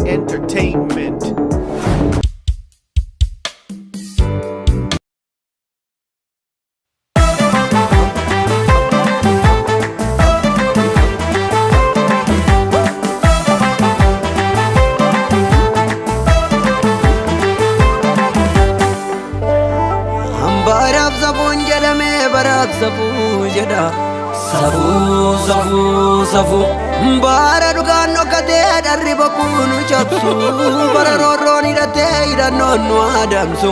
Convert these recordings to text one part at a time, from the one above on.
Entertainment. Barab sabun jedhame barab sabun jedha safu bara dhugaan dhokatee dharri bokkuu cabsu bara roorroon hidhatee hidhannoon nu adamsu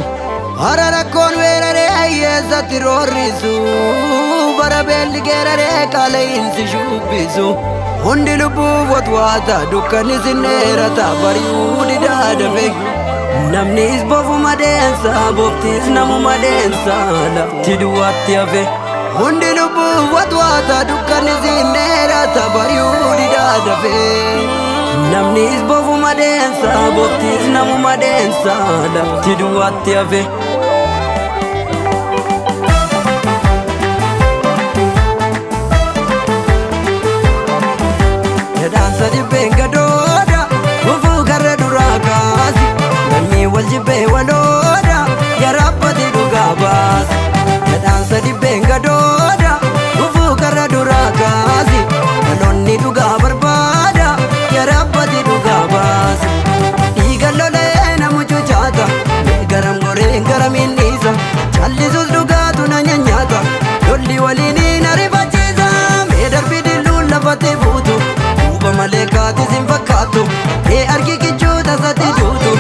bara rakkoon weeraree hiyyeessatti roorrisu bara beelli geeraree qaala'insi shubbisu hundi lubbuuf watwaata dukkanni sinneerata bari'uu didaa dafe namnis bofuma deensa boftis namuma deensa lafti duwwaatti hafe hundi lubbuuf watwaata dukkanni sinneerata bari'uu didaa dafe namnis bofuma deensa boftis namuma deensa lafti duwwaatti hafe jedhaansa dhibbeen gadooda gufuu karra duraa kaasi waljibbe waloda yarabbati dhugaa baasi jedhaansa dhibbeen gadooda gufuu karra duraa kaasi dhaloonni dhugaa barbaada yarabbati dhugaa baasi dhiiga lolee namu cucaata garam goreen garamiin dhiisa callisuus dhugaatu na nyaata lolli waliin ariifachiisa mee darbi dilluun lafatti buutu duuba malee kaatis hin fakkaatu mee argi kichuu tasatti duutu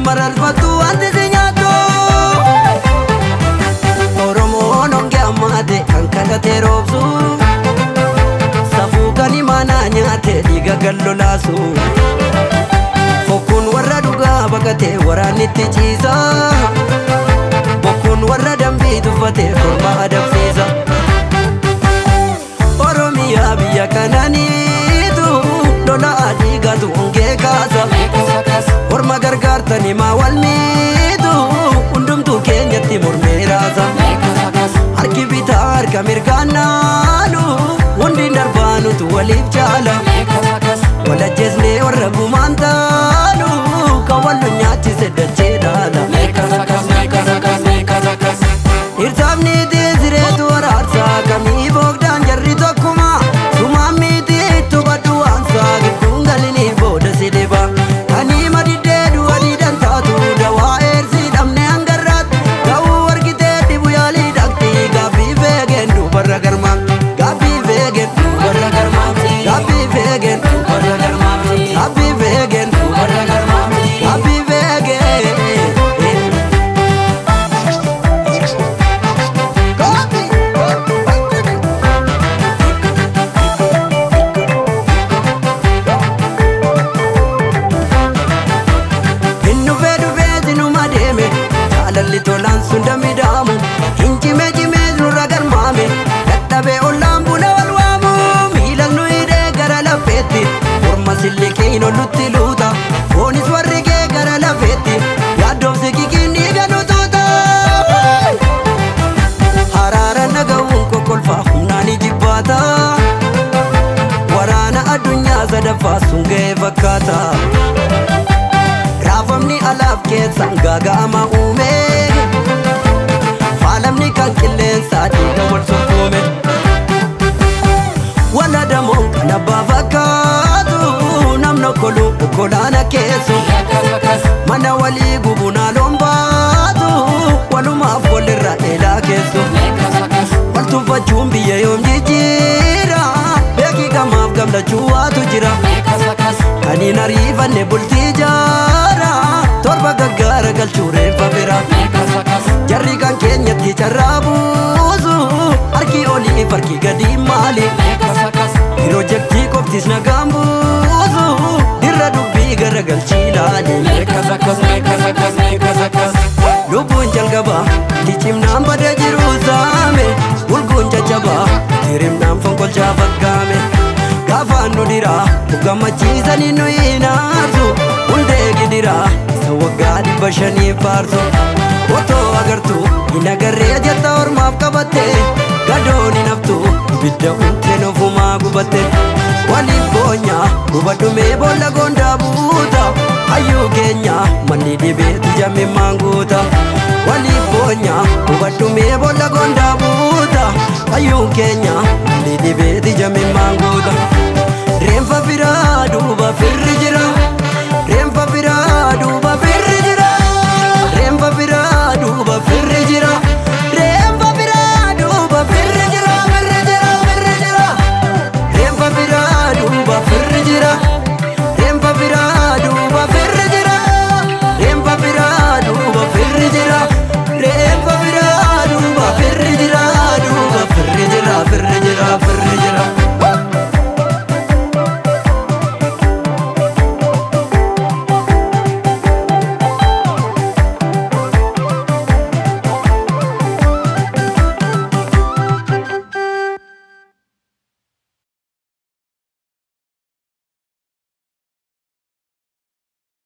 mararfatu wanti si nyaatu Oromoon honge ammaate kan kadhatee roobsu safuu kan imaanaa nyaate dhiiga gallolaasu fokkuun warra dhugaa baqatee waraanitti ciisa bokkuun warra dambii tuffatee korma adabsiisa Oromiyaa biyya kananiitu lola dhiigatu hongee kaasa Orma gargaartani maa wal miitu hundumtuu keenyatti mormee raasa harki bitaa harka mirgaan naalu hundi darbaanutu waliif jaala walajjeesnee warra gumaan taanu kan wallu nyaachise dachee dhaala hirsaafniitiin sireetu araarsaa kamii boogdaan jarri tokkuma sumaan miitiitu baddu waansaa gidduun galinii booda si dhiba tolaan sunda midaamu hinjime jimee nurra garmaame dadhabee ollaan buna wal waamu miilas nu hidhee gara lafeetti morma silliqiin ollutti luuta foonis warri kee gara lafeetti yaaddoofsi kikiin dhiiga nu tuuta haraara naga'uun kokkolfaa humnaani jibbaata waraana addunyaa sadaffaa sun ga'ee fakkaata raafamni alaaf keessaan gaaga'ama uume faalamni kan qilleensaa dhiiga wal sokkuume wal adamoon kan abbaa fakkaatu namni okkoluu okkolaana keessu mana walii gubunaa loon baatu walumaaf walirra dheelaa keessu wal tuffachuun biyya yoom jijjiira beekii gamaaf gamlachuu waatu jira kaniin ariifanne bultii jaara torba gaggaara galchuu reenfa bira jarri kan keenyatti carraa buusu harki olii farki gadi maali pirojektii qoftis nagaan buusu dirra dubbii gara galchii laali lubbuun jalqabaa ticimnaan bada jiru saame ulguun caccabaa tirimnaan fonqolchaa fakkaame gaafaan nu diraa gammachiisanii nu hin aarsu hundee gidiraa isa waggaa 500 faarsu otoo agartuu hin agarree jetta ormaaf qabatte gadoon hin haftu ibidda untee ofumaa gubatte waliif boonyaa hubadhumee boolla gondaa buuta hayyuu keenya manni dhibeetti jammi maanguuta waliif boonya hubadhu mee boolla gondaa buuta hayyuu keenya manni dhibeetti